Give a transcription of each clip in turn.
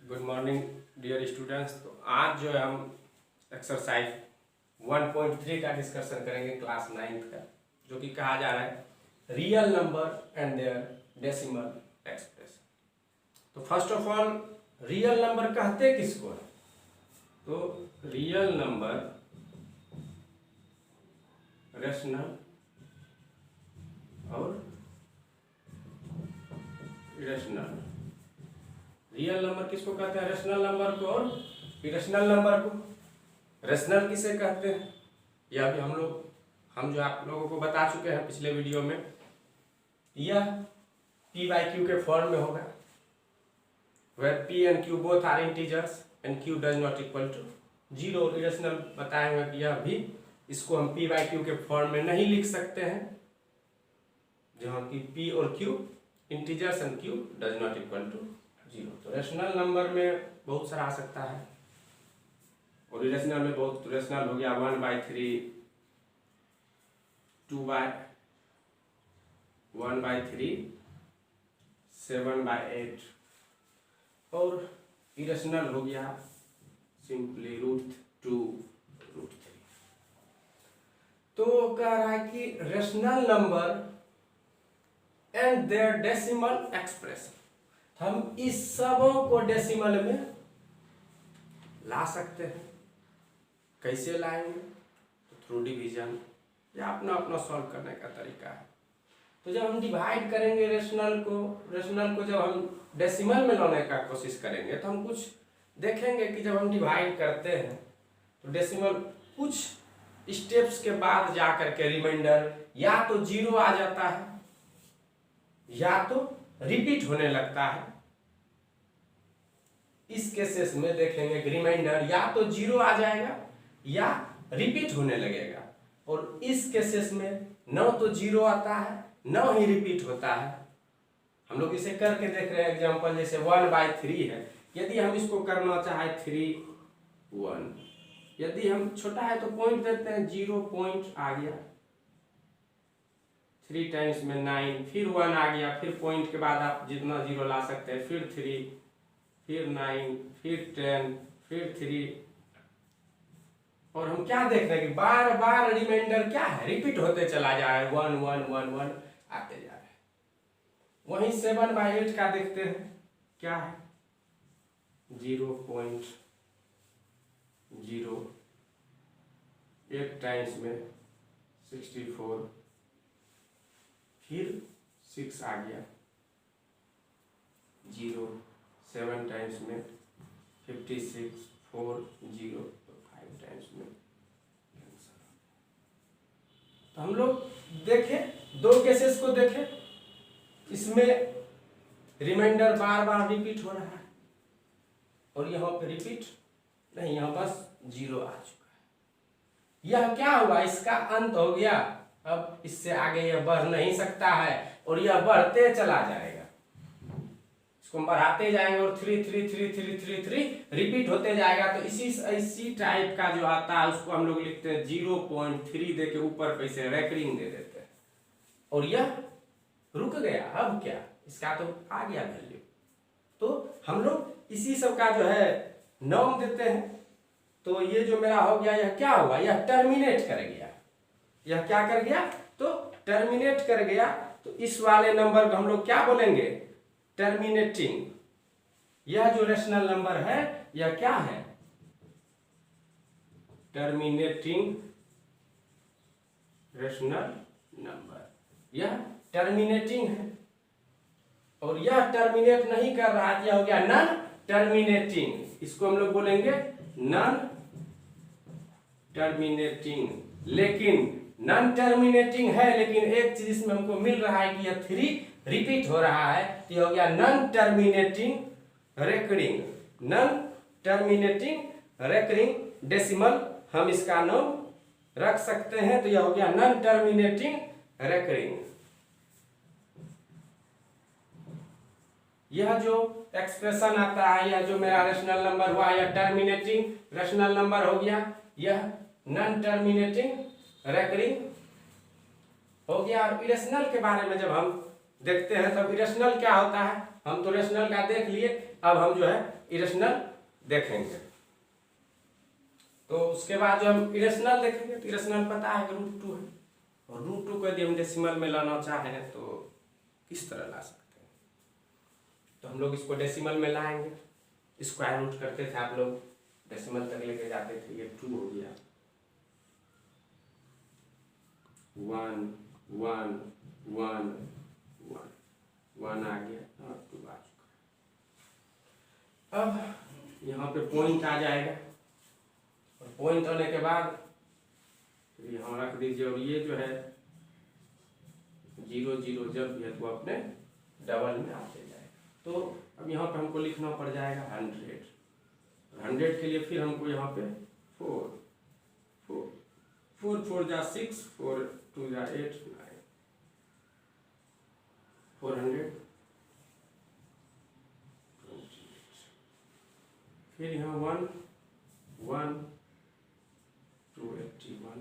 Good morning dear students. तो आज जो है हम एक्सरसाइज 1.3 का डिस्कशन करेंगे क्लास 9th का, जो कि कहा जा रहा है real number and there decimal expression. तो first of all real number कहते किसको है? तो रियल नंबर रेशनल और इरेशनल। रियल नंबर किसको कहते हैं? रेशनल नंबर को और इरेशनल नंबर को। रेशनल किसे कहते हैं या भी हम जो आप लोगों को बता चुके हैं पिछले वीडियो में। यह p/q के फॉर्म में होगा, where p and q both are integers and q does not equal to 0। Irrational बताए हुए कि यह भी इसको हम p/q के फॉर्म में नहीं लिख सकते हैं, जहाँ की p और q integers and q does not equal to 0। तो रेशनल नंबर में बहुत सारा आ सकता है और इरेशनल में बहुत। रेशनल हो गया 1/3, 1/3, 7/8 और इरेशनल हो गया सिंपली √2, √3। तो कह रहा है कि rational number and there decimal expression, हम इस सबों को डेसिमल में ला सकते हैं। कैसे लाएंगे? तो थ्रू डिवीजन या अपना अपना सॉल्व करने का तरीका है। तो जब हम डिवाइड करेंगे रेशनल को जब हम डेसिमल में लाने का कोशिश करेंगे तो हम कुछ देखेंगे कि जब हम डिवाइड करते हैं तो डेसिमल कुछ स्टेप्स के बाद जा करके रिमाइंडर या तो 0 आ जाता है या तो रिपीट होने लगता है। इस केसेस में देखेंगे कि रिमाइंडर या तो 0 आ जाएगा या रिपीट होने लगेगा, और इस केसेस में न तो 0 आता है न ही रिपीट होता है। हम लोग इसे करके देख रहे हैं एग्जांपल, जैसे 1/3 है। यदि हम इसको करना चाहे 3, 1, यदि हम छोटा है तो पॉइंट देते हैं, 0 पॉइंट आ गया, 3 टाइम्स में 9, फिर 1 आ गया, फिर पॉइंट के बाद आप जितना 0 ला सकते हैं, फिर 3, फिर 9, फिर 10, फिर 3। और हम क्या देख रहे हैं कि बार बार रिमाइंडर क्या है, रिपीट होते चला जा रहा है, 1 1 1 1 आते जा रहे हैं। वहीं 7/8 का देखते हैं, क्या है 0.0, 8 टाइम्स में 64, फिर 6 आ गया, 0, 7 टाइम्स में 56, 4, 0, 5 टाइम्स में कैंसर। तो हम लोग देखें, दो केसेस को देखें, इसमें रिमाइंडर बार बार रिपीट हो रहा है और यहाँ पे रिपीट नहीं, यहाँ बस 0 आ चुका है। यह क्या हुआ? इसका अंत हो गया। अब इससे आगे यह बढ़ नहीं सकता है और यह बढ़ते चला जाएगा। इसको हम बढ़ाते जाएंगे और 3 3 3 3 3 3 रिपीट होते जाएगा। तो इसी टाइप का जो आता है उसको हम लोग लिखते हैं 0.3 दे के ऊपर पैसे रेकरिंग दे देते हैं और यह रुक गया। अब क्या, इसका तो आ गया वैल्यू। तो हम लोग इसी सब का जो है नाम देते हैं। तो ये जो मेरा हो गया, यह क्या हुआ? यह टर्मिनेट कर गया। यह क्या कर गया? तो टर्मिनेट कर गया। तो इस वाले नंबर को हम लोग क्या बोलेंगे? टर्मिनेटिंग। यह जो रेशनल नंबर है यह क्या है? Terminating rational number. यह टर्मिनेटिंग है और यह टर्मिनेट नहीं कर रहा है, यह हो गया नॉन टर्मिनेटिंग। इसको हम लोग बोलेंगे नॉन टर्मिनेटिंग। लेकिन नॉन टर्मिनेटिंग है, लेकिन एक चीज इसमें हमको मिल रहा है कि यह 3 रिपीट हो रहा है, तो यह हो गया non terminating recurring. Non terminating recurring decimal हम इसका नाम रख सकते हैं। तो यह हो गया नॉन टर्मिनेटिंग रेकरिंग। यह जो एक्सप्रेशन आता है, यह जो मेरा रेशनल नंबर हुआ, यह टर्मिनेटिंग रेशनल नंबर हो गया, यह नॉन टर्मिनेटिंग रेकरिंग हो गया। और इरेशनल के बारे में जब हम देखते हैं तब इरेशनल क्या होता है। हम तो रेशनल का देख लिए, अब हम जो है इरेशनल देखेंगे। तो उसके बाद जो हम इरेशनल देखेंगे तो इरेशनल पता है √2 है, और √2 को यदि हम डेसिमल में लाना चाहें तो किस तरह ला सकते हैं। तो हम लोग इसको डेसिमल में लाएंगे, स्क्वायर रूट करते थे आप लोग, डेसिमल तक लेके जाते थे। ये 2 हो गया, 1 1 1 1 1 आ गया और 2 आ चुका। अब यहाँ पे पॉइंट आ जाएगा, और पॉइंट आने के बाद यहाँ रख दीजिए, और ये जो है 0 0 जब भी है तो अपने डबल में आते जाएगा। तो अब यहाँ पे हमको लिखना पड़ जाएगा 100। 100 के लिए फिर हमको यहाँ पे 4 4 4 जा 6, 4 2 जा 8 9 400। फिर यहाँ 1 1 281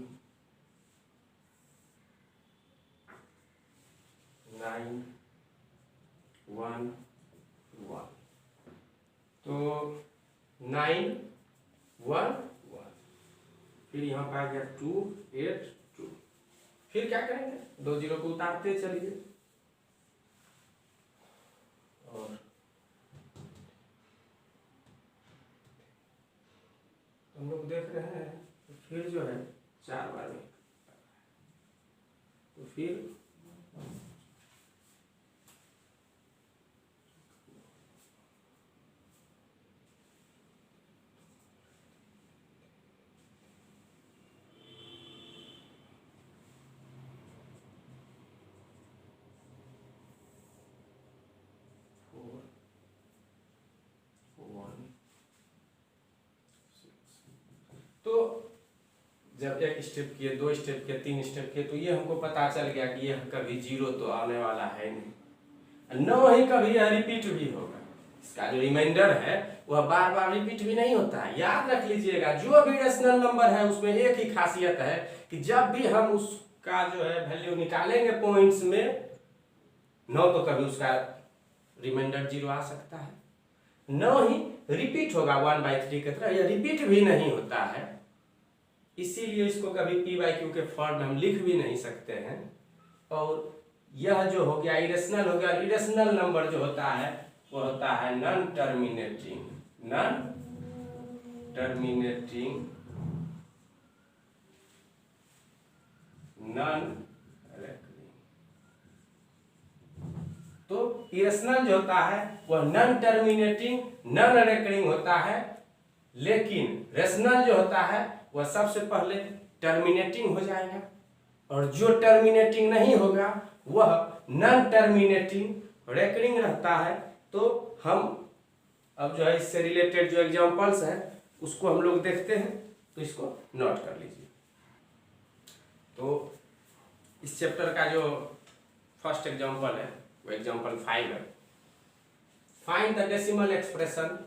9 1 1। तो 9 1 1। फिर यहाँ पे आ गया 2 8 2। फिर क्या करेंगे, 2 0 को उतारते चलिए, और हम लोग देख रहे हैं तो फिर जो है 4 बार में, तो फिर तो जब एक स्टेप किए, 2 स्टेप किए, 3 स्टेप किए, तो ये हमको पता चल गया कि यह कभी 0 तो आने वाला है नहीं, न ही कभी यह रिपीट भी होगा। इसका जो रिमाइंडर है वह बार बार रिपीट भी नहीं होता है। याद रख लीजिएगा, जो भी रेशनल नंबर है उसमें एक ही खासियत है कि जब भी हम उसका जो है वैल्यू निकालेंगे पॉइंट्स में, न तो कभी उसका रिमाइंडर 0 आ सकता है, न ही रिपीट होगा 1/3 की तरह, यह रिपीट भी नहीं होता है। इसीलिए इसको कभी p/q के फॉर्म में हम लिख भी नहीं सकते हैं। और यह जो हो गया इरेशनल हो गया। इरेशनल नंबर जो होता है वो होता है नॉन टर्मिनेटिंग नॉन रेकरिंग। तो इरेशनल जो होता है वह नॉन टर्मिनेटिंग नॉन रेकरिंग होता है, लेकिन रेशनल जो होता है वह सबसे पहले टर्मिनेटिंग हो जाएगा, और जो टर्मिनेटिंग नहीं होगा वह नॉन टर्मिनेटिंग रेकरिंग रहता है। तो हम अब जो है इससे रिलेटेड जो एग्जांपल्स हैं उसको हम लोग देखते हैं, तो इसको नोट कर लीजिए। तो इस चैप्टर का जो फर्स्ट एग्जांपल है वो एग्जांपल 5 है। Find the decimal expression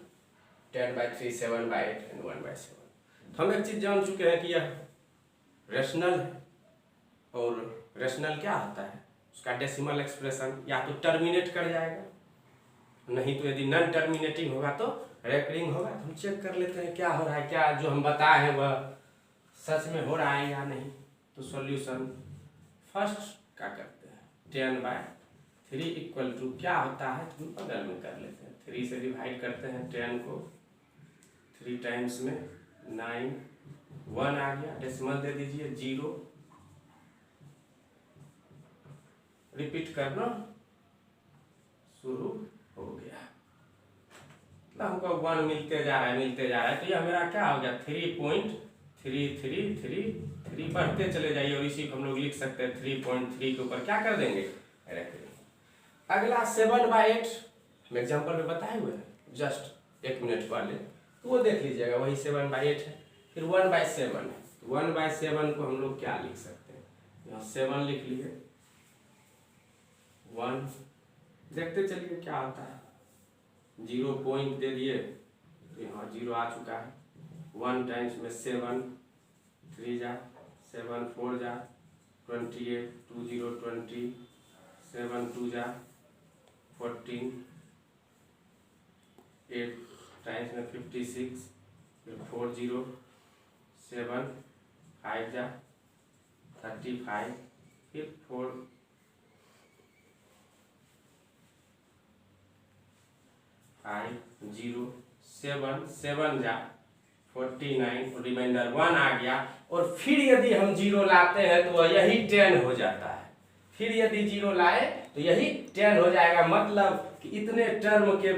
10/3 7/8 and 1/7। तो हम एक चीज जान चुके हैं कि यह रेशनल है, और रेशनल क्या होता है, उसका डेसिमल एक्सप्रेशन या तो टर्मिनेट कर जाएगा, नहीं तो यदि नॉन टर्मिनेटिंग होगा तो रेकरिंग होगा। तो हम चेक कर लेते हैं क्या हो रहा है, क्या जो हम बताए हैं वह सच में हो रहा है या नहीं। तो सॉल्यूशन फर्स्ट क्या करते हैं, 10/3 इक्वल टू क्या होता है, तो हम बगल में कर लेते हैं, 3 से डिवाइड करते हैं 10 को, 3 टाइम्स में 9 1 आ गया, डेसिमल दे दीजिए 0, रिपीट करना शुरू हो गया, मतलब हमको 1 मिलते जा रहा है। तो यह मेरा क्या हो गया 3.333 बढ़ते चले जाइए, और इसी को हम लोग लिख सकते हैं 3.3 के ऊपर क्या कर देंगे, रख देंगे। अगला 7/8 हम एग्जाम्पल में बताए हुए हैं जस्ट 1 मिनट पहले, तो वो देख लीजिएगा, वही 7/8 है। फिर 1/7 है, 1/7 को हम लोग क्या लिख सकते हैं, यहाँ 7 लिख लिए, 1 देखते चलिए क्या आता है, 0 पॉइंट दे दिए तो यहाँ 0 आ चुका है। 1 टाइम्स में 7, 3 जा 7 4 जा 28, 2 0 20, 7 2 जा 14, 8 टाइम्स में 56, फिर 4 0 7, 5 जा 35, फिर 4 5 0 7 7 जा 49, रिमाइंडर 1 आ गया। और फिर यदि हम 0 लाते हैं तो वह यही 10 हो जाता है। फिर यदि 0 लाए तो यही 10 हो जाएगा। मतलब कि इतने टर्म के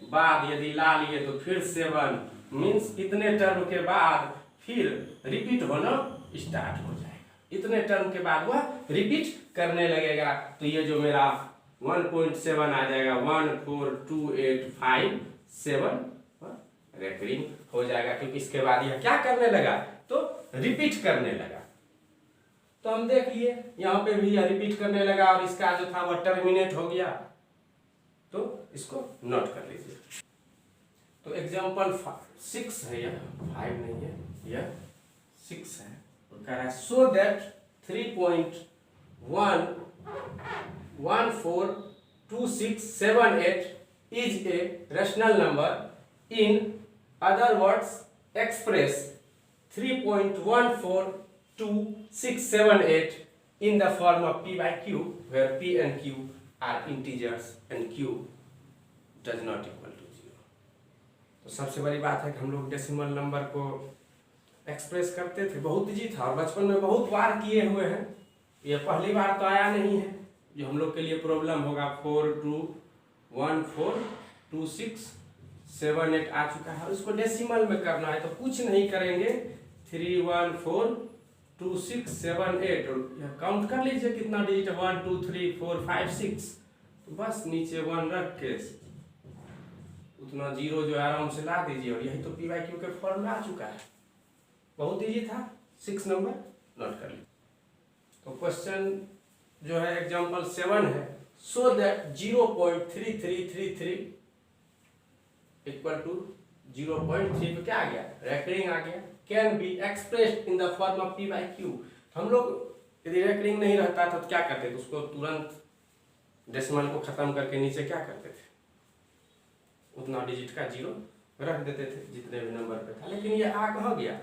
बाद यदि ला लिए तो फिर 7 मीन्स इतने टर्म के बाद फिर रिपीट होना स्टार्ट हो जाएगा। इतने टर्म के बाद वह रिपीट करने लगेगा। तो ये जो मेरा 1.7 आ जाएगा 14285 रेकरिंग हो जाएगा, क्योंकि इसके बाद यह क्या करने लगा तो रिपीट करने लगा। तो हम देख लिए यहाँ पे भी यह रिपीट करने लगा और इसका जो था वह टर्मिनेट हो गया। तो इसको नोट कर लीजिए। तो एग्जाम्पल 6 है, यह 5 नहीं है, यह 6 है। और कह रहा है so that 3.1142678 is a rational number. In other words, express 3.14278 in the form of p by q, where p and q are integers and q does not equal to 0। तो सबसे बड़ी बात है कि हम लोग डेसिमल नंबर को express करते थे, बहुत इजी था और बचपन में बहुत बार किए हुए हैं। ये पहली बार तो आया नहीं है जो हम लोग के लिए प्रॉब्लम होगा। 42142678 आ चुका है। उसको डेसिमल में करना है तो कुछ नहीं करेंगे, 3142678 और काउंट कर लीजिए कितना डिजिट है, 1 2 3 4 5 6। तो बस नीचे 1 रख के उतना 0 जो आराम से ला दीजिए और यही तो पी वाई क्यू के फॉर्म में आ चुका है। बहुत इजी था। 6 नंबर नोट कर लीजिए। तो क्वेश्चन जो है एग्जाम्पल 7 है, सो दैट 0.3333 इक्वल टू 0.3 पे क्या आ गया, रेकरिंग आ गया। Can be expressed in the form of P by Q. हम लोग यदि रेकरिंग नहीं रहता तो क्या करते थे, उसको तुरंत डेसिमल को खत्म करके नीचे क्या करते थे, उतना डिजिट का 0 रख देते थे जितने भी नंबर पे था। लेकिन ये आ कहाँ गया,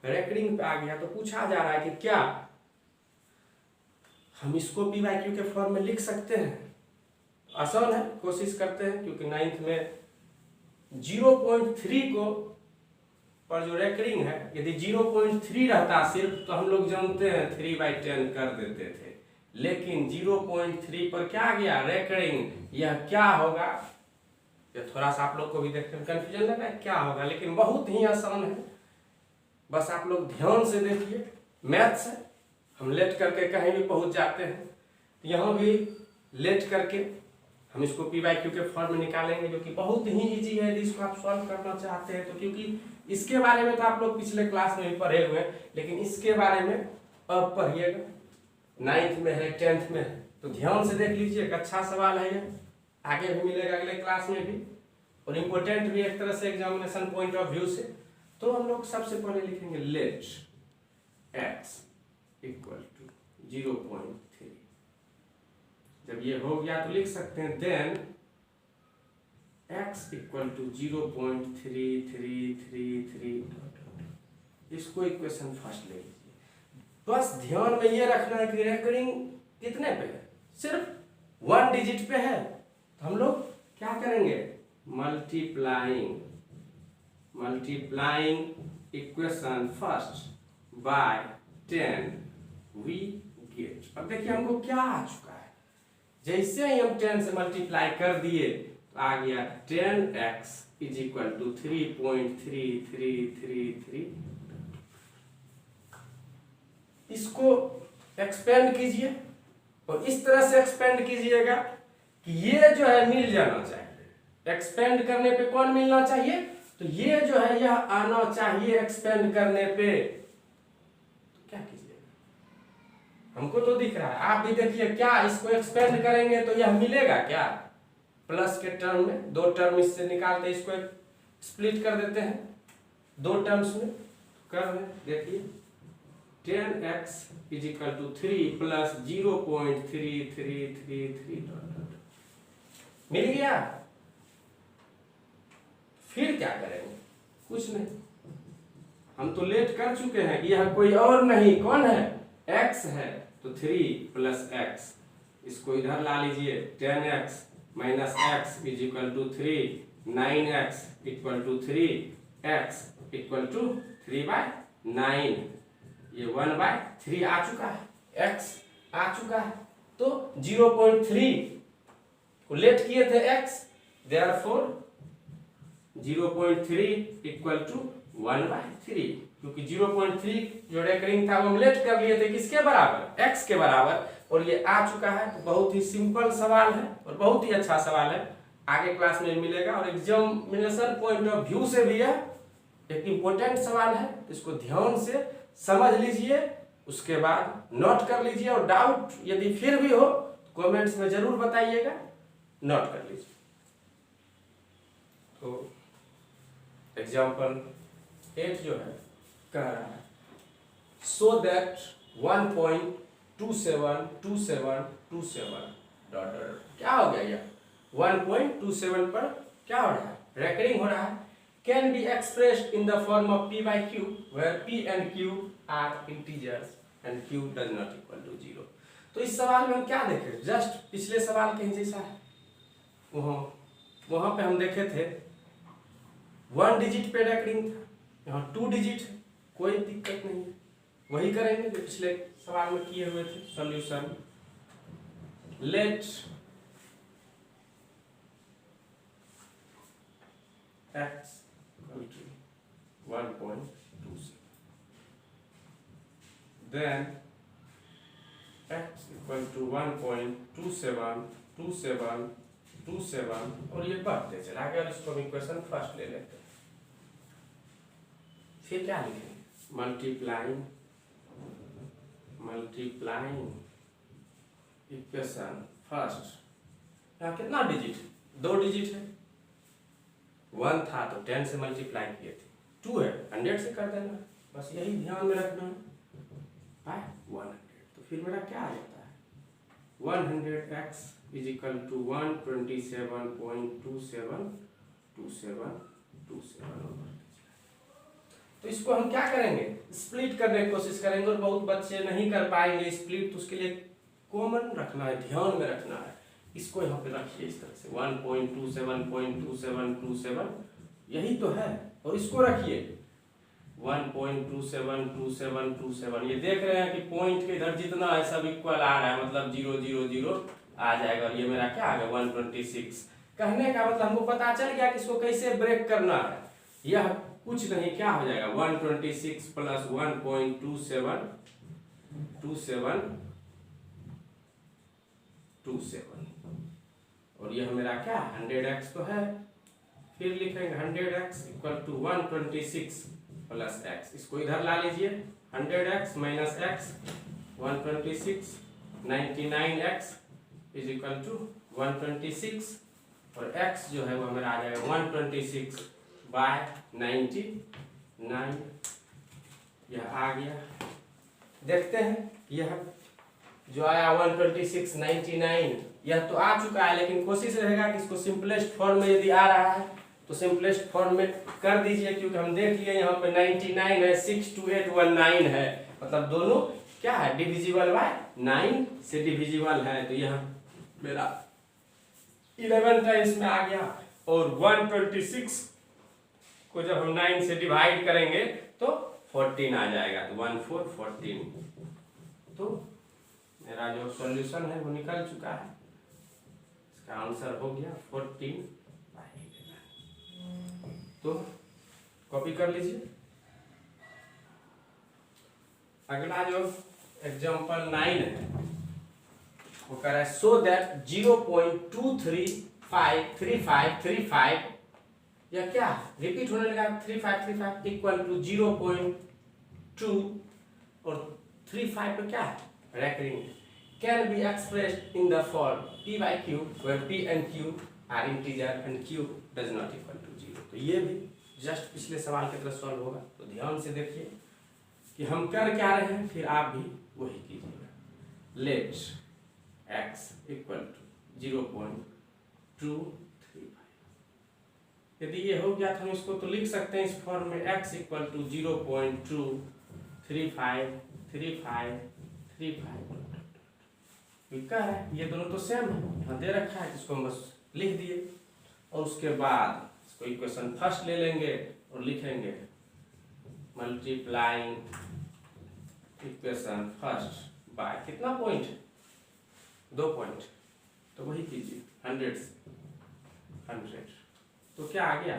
रेकरिंग पे आ गया। तो पूछा जा रहा है कि क्या हम इसको पी बाई क्यू के फॉर्म में लिख सकते हैं। आसान है, कोशिश करते हैं, क्योंकि 9th में 0.3 को पर जो रेकरिंग है यदि 0.3 रहता सिर्फ तो हम लोग जानते हैं 3/10 कर देते थे। लेकिन 0.3 पर क्या गया रेकरिंग, यह क्या होगा, ये थोड़ा सा आप लोग को भी देखने में कंफ्यूजन लग रहा है क्या होगा, लेकिन बहुत ही आसान है। बस आप लोग ध्यान से देखिए, मैथ्स है, हम लेट करके कहीं भी पहुंच जाते हैं। तो यहाँ भी लेट करके हम इसको पी बाई क्यू के फॉर्म में निकालेंगे, जो कि बहुत ही इजी है यदि इसको आप सॉल्व करना चाहते हैं तो। क्योंकि इसके बारे में तो आप लोग पिछले क्लास में भी पढ़े हुए हैं, लेकिन इसके बारे में अब पढ़िएगा। 9th में है, 10th में है, तो ध्यान से देख लीजिए। एक अच्छा सवाल है, ये आगे भी मिलेगा अगले क्लास में भी, और इम्पोर्टेंट भी एक तरह से एग्जामिनेशन पॉइंट ऑफ व्यू से। तो हम लोग सबसे पहले लिखेंगे लेट x इक्वल टू 0.3। जब ये हो गया तो लिख सकते हैं देन x इक्वल टू 0.3333। इसको इक्वेशन फर्स्ट ले लीजिए। बस ध्यान में ये रखना है कि रेकरिंग कितने पे है, सिर्फ 1 डिजिट पे है। तो हम लोग क्या करेंगे, multiplying equation first by 10 we get. अब देखिए हमको क्या आ चुका है, जैसे ही हम 10 से मल्टीप्लाई कर दिए तो आ गया 10x इज इक्वल टू 3.3333। इसको एक्सपेंड कीजिए और इस तरह से एक्सपेंड कीजिएगा कि ये जो है मिल जाना चाहिए। एक्सपेंड करने पे कौन मिलना चाहिए, तो ये जो है यह आना चाहिए एक्सपेंड करने पे। तो क्या कीजिएगा, हमको तो दिख रहा है, आप भी देखिए। क्या इसको एक्सपेंड करेंगे तो यह मिलेगा क्या, प्लस के टर्म में 2 टर्म इससे निकालते, इसको स्प्लिट कर देते हैं 2 टर्म्स में। कर रहे देखिए 10x is equal to 3 plus 0.3333 मिल गया। फिर क्या करेंगे? कुछ नहीं, हम तो लेट कर चुके हैं। यह कोई और नहीं, कौन है? x है, तो 3 प्लस एक्स, इसको इधर ला लीजिए। 10x minus x is equal to 3, 9x equal to 3, x equal to 3/9। ये 1/3 आ चुका है, x आ चुका है। तो 0.3 को लेट किए थे x, देयरफॉर 0.3 इक्वल टू 1/3, क्योंकि 0.3 जो रेकरिंग था वो हम लेट कर लिए थे किसके बराबर? x के बराबर, और ये आ चुका है। तो बहुत ही सिंपल सवाल है और बहुत ही अच्छा सवाल है, आगे क्लास में मिलेगा। और एग्जामिनेशन पॉइंट ऑफ व्यू से भी यह एक इम्पोर्टेंट सवाल है, इसको ध्यान से समझ लीजिए, उसके बाद नोट कर लीजिए। और डाउट यदि फिर भी हो तो कमेंट्स में जरूर बताइएगा, नोट कर लीजिए। तो एग्जाम्पल 8 जो है कह रहा है, सो दैट 1.272727 डॉट, क्या हो गया? यह 1.27 पर क्या हो रहा है? रेकरिंग हो रहा है। Can be expressed in the form of p by q, where p and q are integers and q does not equal to 0। तो इस सवाल में हम क्या देखे? जस्ट पिछले सवाल के जैसा है। वहां पे हम देखे थे 1 डिजिट पे रेकरिंग था, यहाँ 2 डिजिट है, कोई दिक्कत नहीं है। वही करेंगे जो पिछले सवाल में किए हुए थे। Solution, let x equal to 1.27, then x equal to 1.272727, और ये बढ़ते चला गया। इसको हम इक्वेशन फर्स्ट ले लेते हैं। फिर क्या लिखेंगे? Multiplying equation first. यहाँ कितना डिजिट? 2 डिजिट है। 1 था तो 10 से मल्टीप्लाई किए थे, 2 है 100 से कर देना, बस यही ध्यान में रखना है। 100, तो फिर मेरा क्या आ जाता है? 100x is equal to 127.272727। तो इसको हम क्या करेंगे? स्प्लिट करने की कोशिश करेंगे, और बहुत बच्चे नहीं कर पाएंगे स्प्लिट, तो उसके लिए कॉमन रखना है, ध्यान में रखना है। इसको यहाँ पे रखिए इस तरह से 1.272727, यही तो है। और इसको रखिए 1.272727। ये देख रहे हैं कि पॉइंट के इधर जितना है सब इक्वल आ रहा है, मतलब 000 आ जाएगा। और ये मेरा क्या आ गया? 126। कहने का मतलब हमको पता चल गया कि इसको कैसे ब्रेक करना है। यह कुछ नहीं, क्या हो जाएगा? 126 प्लस 1.2727, और यह मेरा क्या? 100x तो है। फिर लिखेंगे 100x equal to 126 plus x, इसको इधर ला लीजिए। 100x minus x 126, 99x is equal to 126, और x जो है वो मेरा आ जाएगा 126/99। यह आ गया। देखते हैं, यह जो आया 126/99, यह तो आ चुका है, लेकिन कोशिश रहेगा कि इसको सिंपलेस्ट फॉर्म में यदि आ रहा है तो सिंपलेस्ट फॉर्म में कर दीजिए, क्योंकि हम देख लिए यहाँ पे 99 है, 62819 है, मतलब दोनों क्या है? डिविजिबल बाय 9 से डिविजिबल है। तो यह मेरा 11 टाइम्स में आ गया। और 126 को जब हम 9 से डिवाइड करेंगे तो 14 आ जाएगा, तो 1414। तो मेरा जो सॉल्यूशन है वो निकल चुका है। इसका आंसर हो गया 14/11। तो कॉपी कर लीजिए। अगला जो एग्जांपल 9 है वो कह रहा है, सो दैट 0.2353535, या क्या रिपीट होने लगा? 3535 इक्वल टू 0.2, और 35 पे क्या है? Recurring. Can be expressed in the form p by q, where p and q are integer and q does not equal to 0। तो ये भी जस्ट पिछले सवाल की तरह सॉल्व होगा, तो ध्यान से देखिए कि हम कर क्या रहे हैं, फिर आप भी वही कीजिएगा। Let x equal to 0.235। यदि ये हो गया तो हम इसको तो लिख सकते हैं इस फॉर्म में x इक्वल टू 0.2353535 क्या है, ये दोनों तो सेम है, यहाँ दे रखा है, इसको हम बस लिख दिए। और उसके बाद इसको इक्वेशन फर्स्ट ले लेंगे और लिखेंगे मल्टीप्लाइंग इक्वेशन फर्स्ट बाय कितना पॉइंट, 2 पॉइंट, तो वही कीजिए 100 से 100, तो क्या आ गया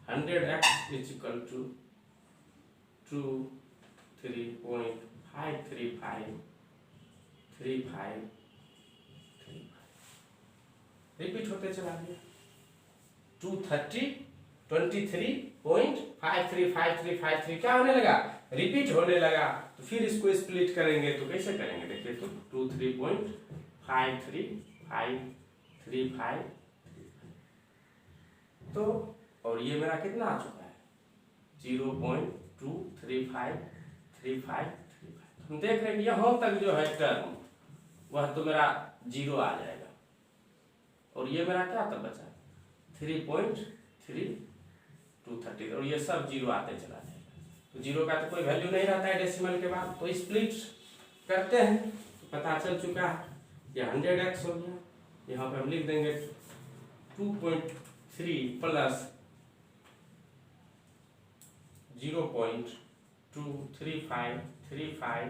100x is equal to 23.53535 repeat होते चला गया। 23.53535 क्या होने लगा, रिपीट होने लगा। तो फिर इसको स्प्लिट करेंगे तो कैसे करेंगे, देखिए तो 23.53535 तो और ये मेरा कितना आ चुका है 0.23535। हम देख रहे हैं कि यहाँ तक जो है टर्म वह तो मेरा 0 आ जाएगा, और ये मेरा क्या तब बचा 3.3230, और ये सब 0 आते चला जाएगा। तो 0 का तो कोई वैल्यू नहीं रहता है डेसिमल के बाद, तो स्प्लिट करते हैं तो पता चल चुका है ये 100x हो गया। यहाँ पे हम लिख देंगे 2.3 प्लस 0.23535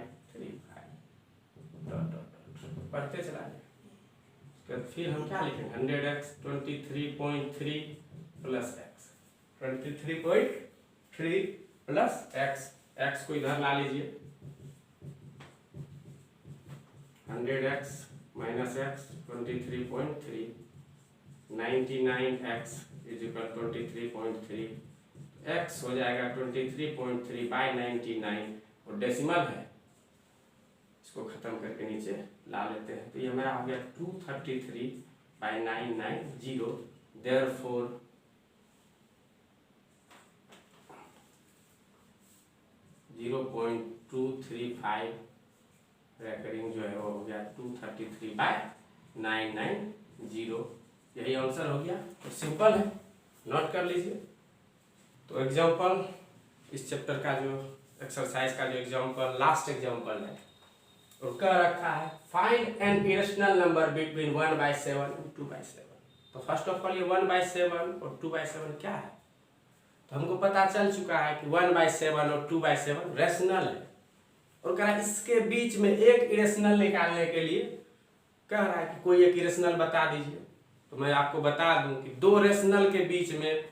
बढ़ते चला जाएगा। फिर हम क्या लिखेंगे 100x 23.3 plus x 23.3 plus x को इधर ला लीजिए, 100x minus x 23.3 99x is equal 23.3, x हो जाएगा 23.3 बाई 99, और डेसिमल है इसको खत्म करके नीचे ला लेते हैं। तो ये हमारा हो गया 233/990, देयरफॉर 0.235 रेकरिंग जो है वो हो गया 233/990, यही आंसर हो गया। तो सिंपल है, नोट कर लीजिए। तो एग्जाम्पल इस चैप्टर का जो एक्सरसाइज का जो एग्जाम्पल लास्ट एग्जाम्पल है और कह रखा है find an irrational number between 1/7 और 2/7। तो फर्स्ट ऑफ ऑल ये 1/7 और 2/7 क्या है, तो हमको पता चल चुका है कि 1/7 और 2/7 रेशनल है, और कह रहा है इसके बीच में एक इरेशनल निकालने के लिए कह रहा है कि कोई एक इरेशनल बता दीजिए। तो मैं आपको बता दूं कि दो रेशनल के बीच में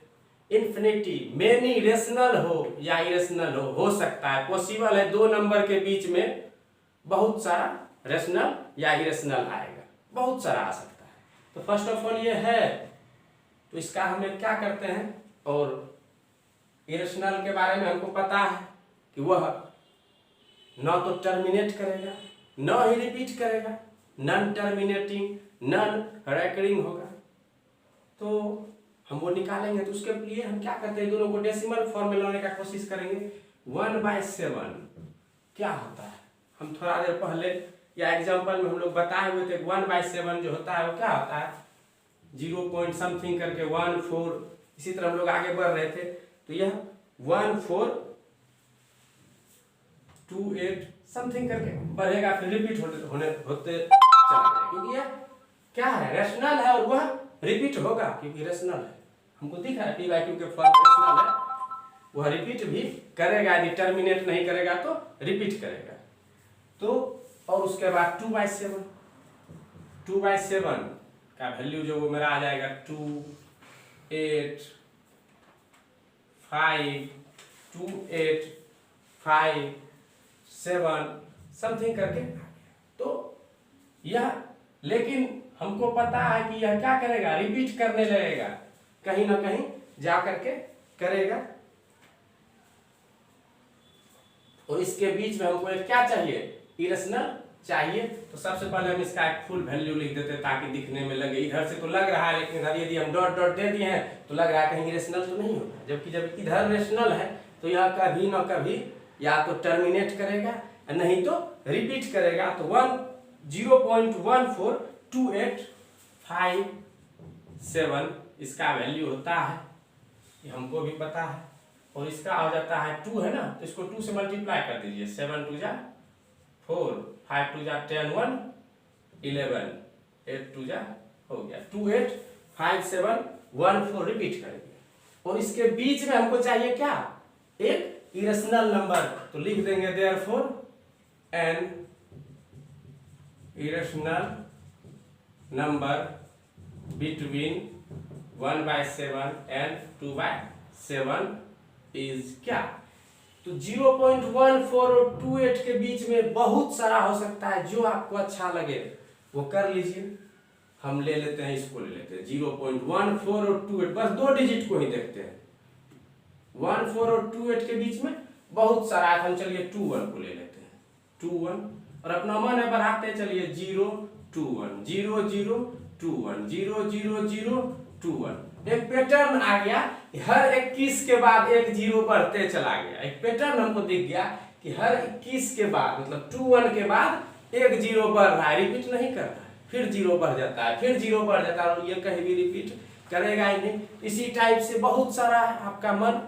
इन्फिनिटी मेनी रेशनल हो या इरेशनल हो सकता है, पॉसिबल है दो नंबर के बीच में बहुत सारा रेशनल या इरेशनल आएगा, बहुत सारा आ सकता है। तो फर्स्ट ऑफ ऑल ये है, तो इसका हमें क्या करते हैं, और इरेशनल के बारे में हमको पता है कि वह न तो टर्मिनेट करेगा न ही रिपीट करेगा, नॉन टर्मिनेटिंग नॉन रेकरिंग होगा। तो हम वो निकालेंगे, तो उसके लिए हम क्या करते हैं, दोनों को डेसिमल फॉर्म में लाने का कोशिश करेंगे। 1/7 क्या होता है, हम थोड़ा देर पहले या एग्जाम्पल में हम लोग बताए हुए थे 1/7 जो होता है वो क्या होता है 0 पॉइंट समथिंग करके 14, इसी तरह हम लोग आगे बढ़ रहे थे। तो यह 1428 समथिंग करके बढ़ेगा, फिर रिपीट होते चला जाएगा, क्योंकि यह क्या है रेशनल है और वह रिपीट होगा क्योंकि रेशनल है। हमको दिख रहा है p/q के फॉर्म रेशनल है, वह रिपीट भी करेगा, यदि टर्मिनेट नहीं करेगा तो रिपीट करेगा। तो और उसके बाद 2/7 का वैल्यू जो वो मेरा आ जाएगा 28527 समथिंग करके। तो यह लेकिन हमको पता है कि यह क्या करेगा, रिपीट करने लगेगा, कहीं ना कहीं जा करके करेगा। और इसके बीच में हमको एक क्या चाहिए, इरेशनल चाहिए। तो सबसे पहले हम इसका एक फुल वैल्यू लिख देते ताकि दिखने में लगे, इधर से तो लग रहा है लेकिन इधर यदि हम डॉट डॉट दे दिए हैं तो लग रहा है कहीं इरेशनल तो नहीं होगा, जबकि जब इधर रेशनल है तो यह कभी ना कभी या तो टर्मिनेट करेगा नहीं तो रिपीट करेगा। तो 0.142857 इसका वैल्यू होता है, ये हमको भी पता है। और इसका आ जाता है 2 है ना, तो इसको 2 से मल्टीप्लाई कर दीजिए। 7 2 जा 4, 5 2 जा 10, 1 11, 8 2 जा हो गया 285714 रिपीट करेंगे। और इसके बीच में हमको चाहिए क्या, एक इरेशनल नंबर। तो लिख देंगे therefore an irrational number between 1/7 and 2/7 is क्या। तो 0.14 और 28 के बीच में बहुत सारा हो सकता है, जो आपको अच्छा लगे वो कर लीजिए। हम ले लेते हैं, इसको ले लेते हैं 0.14 और 28, बस 2 डिजिट को ही देखते हैं। 14 और 28 के बीच में बहुत सारा है, हम चलिए 21 को ले लेते हैं। 21 और अपना मन है बढ़ाते चलिए 0 2 1 0 0 2 1 0 0 0 2 1। एक पैटर्न आ गया, हर 21 के बाद एक 0 बढ़ते चला गया। एक पैटर्न हमको दिख गया कि हर 21 के बाद मतलब 21 के बाद एक 0 बढ़ रहा है, रिपीट नहीं कर रहा है, फिर 0 बढ़ जाता है, फिर 0 बढ़ जाता है, और ये कहीं भी रिपीट करेगा ही नहीं। इसी टाइप से बहुत सारा है, आपका मन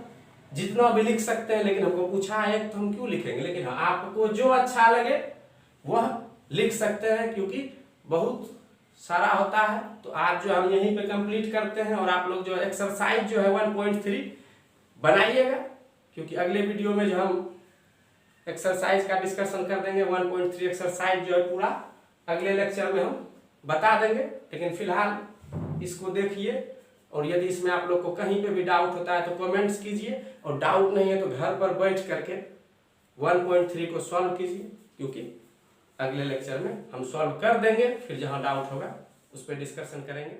जितना भी लिख सकते हैं, लेकिन हमको पूछा है तो हम क्यों लिखेंगे। लेकिन हाँ, आपको जो अच्छा लगे वह लिख सकते हैं, क्योंकि बहुत सारा होता है। तो आज जो हम यहीं पे कंप्लीट करते हैं, और आप लोग जो एक्सरसाइज जो है 1.3 बनाइएगा, क्योंकि अगले वीडियो में जो हम एक्सरसाइज का डिस्कशन कर देंगे 1.3 एक्सरसाइज जो है पूरा अगले लेक्चर में हम बता देंगे। लेकिन फिलहाल इसको देखिए, और यदि इसमें आप लोग को कहीं पे भी डाउट होता है तो कमेंट्स कीजिए, और डाउट नहीं है तो घर पर बैठ करके 1.3 को सॉल्व कीजिए, क्योंकि अगले लेक्चर में हम सॉल्व कर देंगे। फिर जहां डाउट होगा उस पर डिस्कशन करेंगे।